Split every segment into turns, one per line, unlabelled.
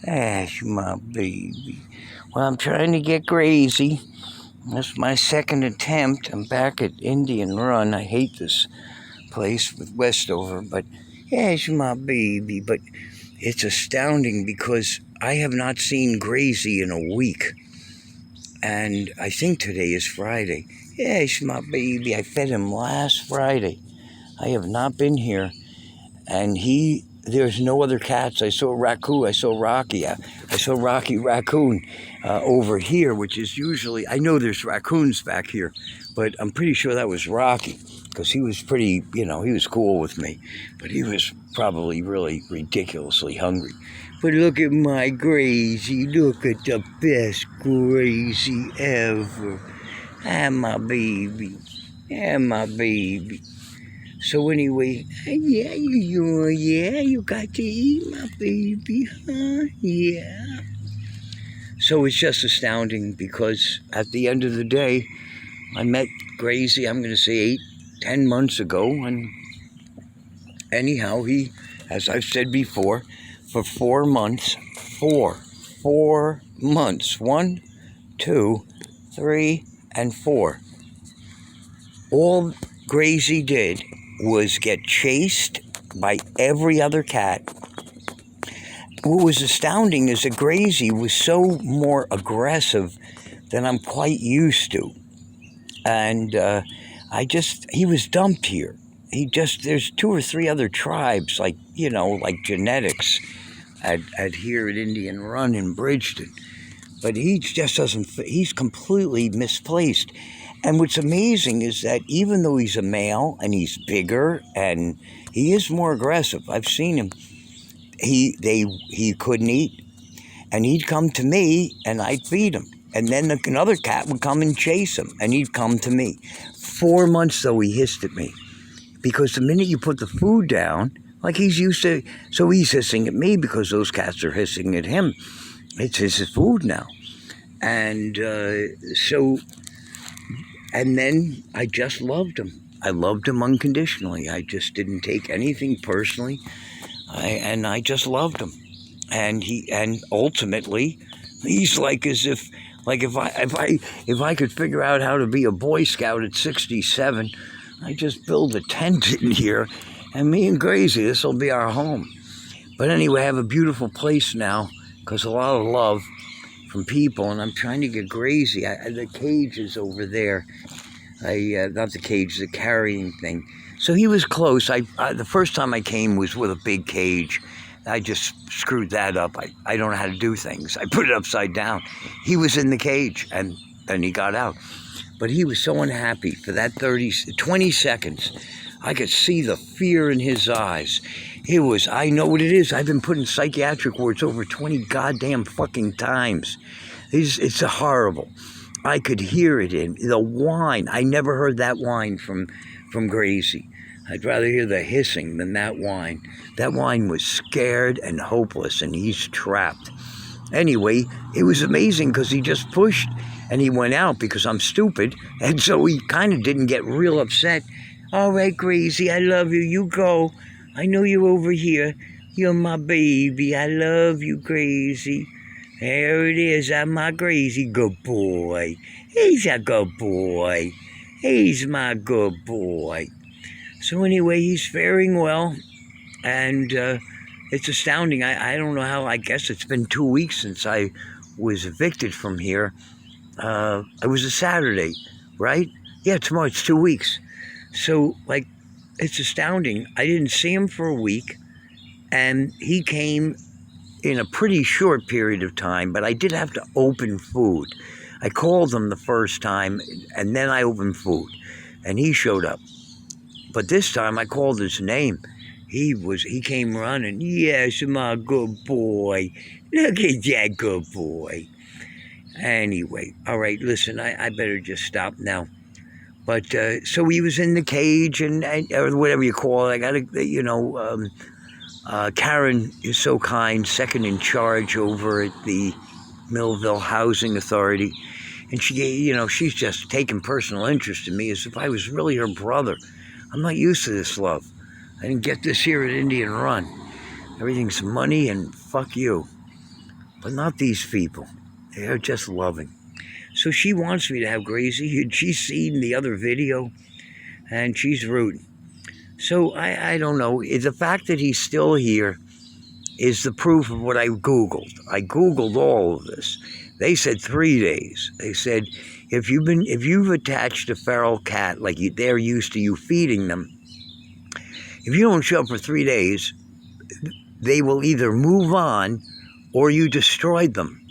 That's my baby. Well, I'm trying to get crazy. That's my second attempt. I'm back at Indian Run. I hate this place with Westover, but that's my baby. But it's astounding because I have not seen Gracie in a week. And I think today is Friday. Yes, my baby. I fed him last Friday. I have not been here. And there's no other cats. I saw Raccoon. I saw Rocky. I saw Rocky Raccoon over here, which is usually, I know there's raccoons back here, but I'm pretty sure that was Rocky because he was pretty, he was cool with me, but he was probably really ridiculously hungry. But look at my Gracie. Look at the best Gracie ever. Ah, my baby. Ah, my baby. So anyway, yeah, you got to eat, my baby, huh? Yeah. So it's just astounding because at the end of the day, I met Gracie, I'm going to say 10 months ago, and anyhow, he, as I've said before, for 4 months, four months, 1, 2, 3, and 4. All Gracie did was get chased by every other cat. What was astounding is that Gracie was so more aggressive than I'm quite used to. And he was dumped here. There's 2 or 3 other tribes, like genetics at here at Indian Run in Bridgeton. But he just doesn't, he's completely misplaced. And what's amazing is that even though he's a male and he's bigger and he is more aggressive, I've seen him, he couldn't eat. And he'd come to me and I'd feed him. And then another cat would come and chase him and he'd come to me. 4 months though, he hissed at me. Because the minute you put the food down, like he's used to, so he's hissing at me because those cats are hissing at him. It's his food now. And and then I just loved him. I loved him unconditionally. I just didn't take anything personally. I just loved him. And ultimately, he's like as if I could figure out how to be a Boy Scout at 67, I just build a tent in here, and me and Gracie, this will be our home. But anyway, I have a beautiful place now because a lot of love from people, and I'm trying to get Gracie. The cage is over there. Not the cage, the carrying thing. So he was close. The first time I came was with a big cage. I just screwed that up. I don't know how to do things. I put it upside down. He was in the cage, and then he got out. But he was so unhappy for that 20 seconds. I could see the fear in his eyes. I know what it is. I've been put in psychiatric wards over 20 goddamn fucking times. It's horrible. I could hear it in the whine. I never heard that whine from Gracie. I'd rather hear the hissing than that whine. That whine was scared and hopeless, and he's trapped. Anyway, it was amazing because he just pushed, and he went out because I'm stupid, and so he kind of didn't get real upset. All right, Gracie, I love you. You go. I know you're over here. You're my baby. I love you, Gracie. There it is. I'm my Gracie. Good boy. He's a good boy. He's my good boy. So anyway, he's faring well, and it's astounding. I don't know how. I guess it's been 2 weeks since I was evicted from here. It was a Saturday, right? Yeah, tomorrow it's 2 weeks. So, it's astounding. I didn't see him for a week, and he came in a pretty short period of time, but I did have to open food. I called him the first time, and then I opened food, and he showed up. But this time I called his name. He came running. Yes, my good boy. Look at that good boy. Anyway, all right, listen, I better just stop now. But, so he was in the cage, or whatever you call it. I got Karen is so kind, second in charge over at the Millville Housing Authority. And she's just taken personal interest in me as if I was really her brother. I'm not used to this love. I didn't get this here at Indian Run. Everything's money and fuck you. but not these people. They're just loving. So she wants me to have Gracie, and she's seen the other video, and she's rooting. So I don't know. The fact that he's still here is the proof of what I Googled. I Googled all of this. They said 3 days. They said if you've attached a feral cat like they're used to you feeding them, if you don't show up for 3 days, they will either move on or you destroyed them.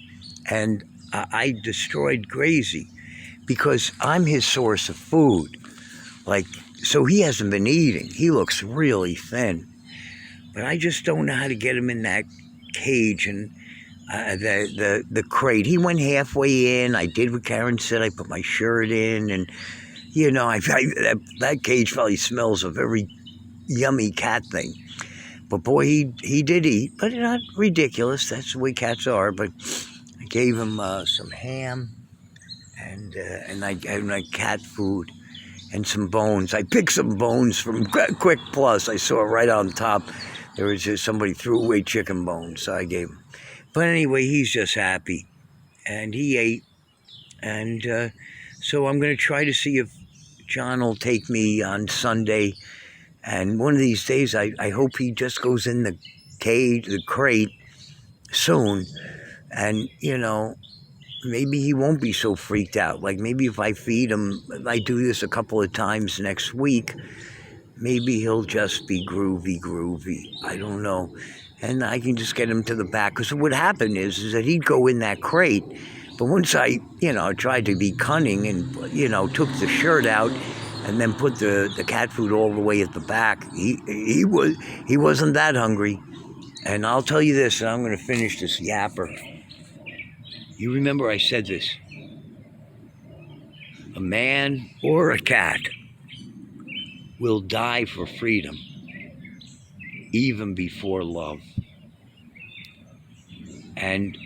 And I destroyed Gracie because I'm his source of food. So he hasn't been eating. He looks really thin. But I just don't know how to get him in that cage and the crate. He went halfway in. I did what Karen said. I put my shirt in, and that cage probably smells of every yummy cat thing. But boy, he did eat, but not ridiculous. That's the way cats are. But I gave him some ham and I cat food and some bones. I picked some bones from Quick Plus. I saw it right on top. There was just somebody threw away chicken bones, so I gave him. But anyway, he's just happy, and he ate. And so I'm going to try to see if John will take me on Sunday. And one of these days, I hope he just goes in the cage, the crate, soon. And, maybe he won't be so freaked out. Like maybe if I feed him, I do this a couple of times next week, maybe he'll just be groovy. I don't know. And I can just get him to the back. Because what happened is that he'd go in that crate. But once I, tried to be cunning and, took the shirt out and then put the cat food all the way at the back, he wasn't that hungry. And I'll tell you this, and I'm going to finish this yapper. You remember I said this. A man or a cat will die for freedom even before love. And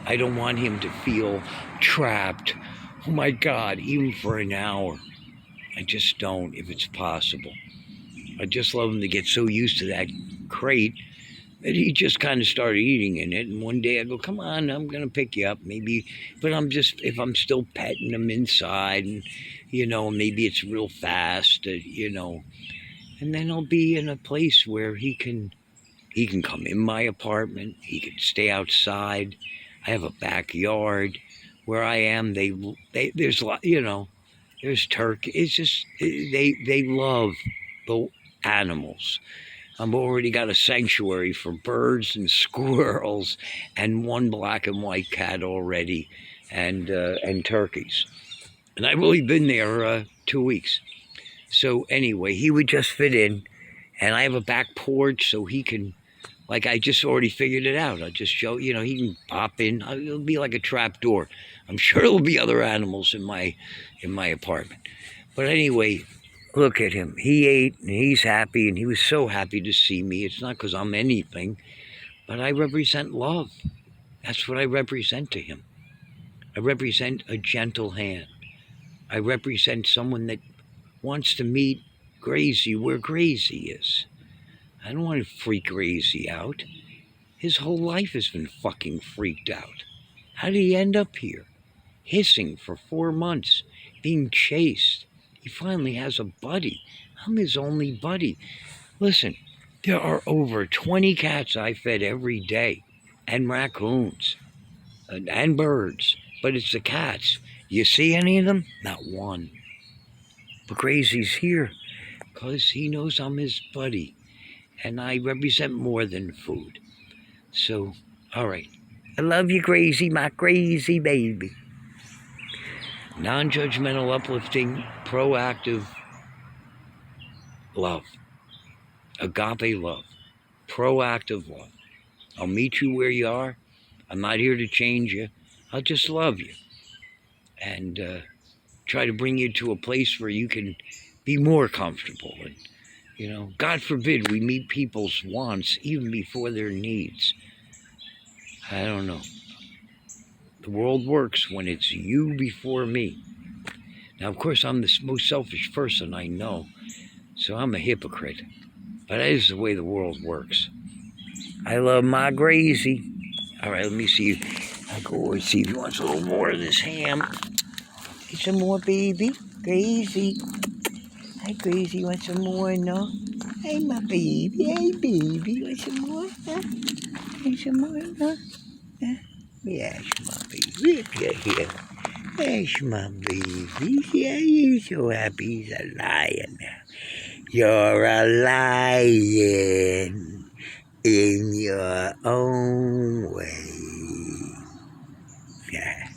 I don't want him to feel trapped. Oh my God, even for an hour. I just don't, if it's possible. I just love him to get so used to that crate that he just kind of started eating in it. And one day I go, come on, I'm going to pick you up. Maybe, but if I'm still petting him inside and, maybe it's real fast, and then I'll be in a place where he can come in my apartment. He can stay outside. I have a backyard where I am. There's a lot, there's turkey. It's just, they love the animals. I've already got a sanctuary for birds and squirrels and one black and white cat already and turkeys. And I've only been there 2 weeks. So anyway, he would just fit in. And I have a back porch so he can, I just already figured it out. I'll just show, he can pop in. It'll be like a trap door. I'm sure there'll be other animals in my apartment. But anyway, look at him. He ate and he's happy, and he was so happy to see me. It's not because I'm anything, but I represent love. That's what I represent to him. I represent a gentle hand. I represent someone that wants to meet Gracie where Gracie is. I don't want to freak Gracie out. His whole life has been fucking freaked out. How did he end up here? Hissing for 4 months, being chased. He finally has a buddy. I'm his only buddy. Listen, there are over 20 cats I fed every day, and raccoons, and birds, but it's the cats. You see any of them? Not one. But Gracie's here because he knows I'm his buddy, and I represent more than food. So, all right. I love you, Gracie, my crazy baby. Non-judgmental, uplifting, proactive love. Agape love. Proactive love. I'll meet you where you are. I'm not here to change you. I'll just love you. And try to bring you to a place where you can be more comfortable. And, God forbid we meet people's wants even before their needs. I don't know. The world works when it's you before me. Now, of course, I'm the most selfish person I know, so I'm a hypocrite. But that is the way the world works. I love my Gracie. All right, let me see. I go over and see if he wants a little more of this ham. Need some more, baby? Crazy. Hi, Crazy. Want some more, no? Hey, my baby. Hey, baby. Want some more? Huh? Want some more, no? Huh? Yes, my baby. Here. Yes, my baby. Yeah, you're so happy. He's a lion now. You're a lion in your own way. Yeah.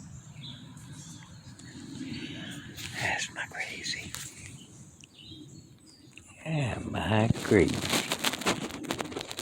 That's my Crazy. Yeah, my Crazy.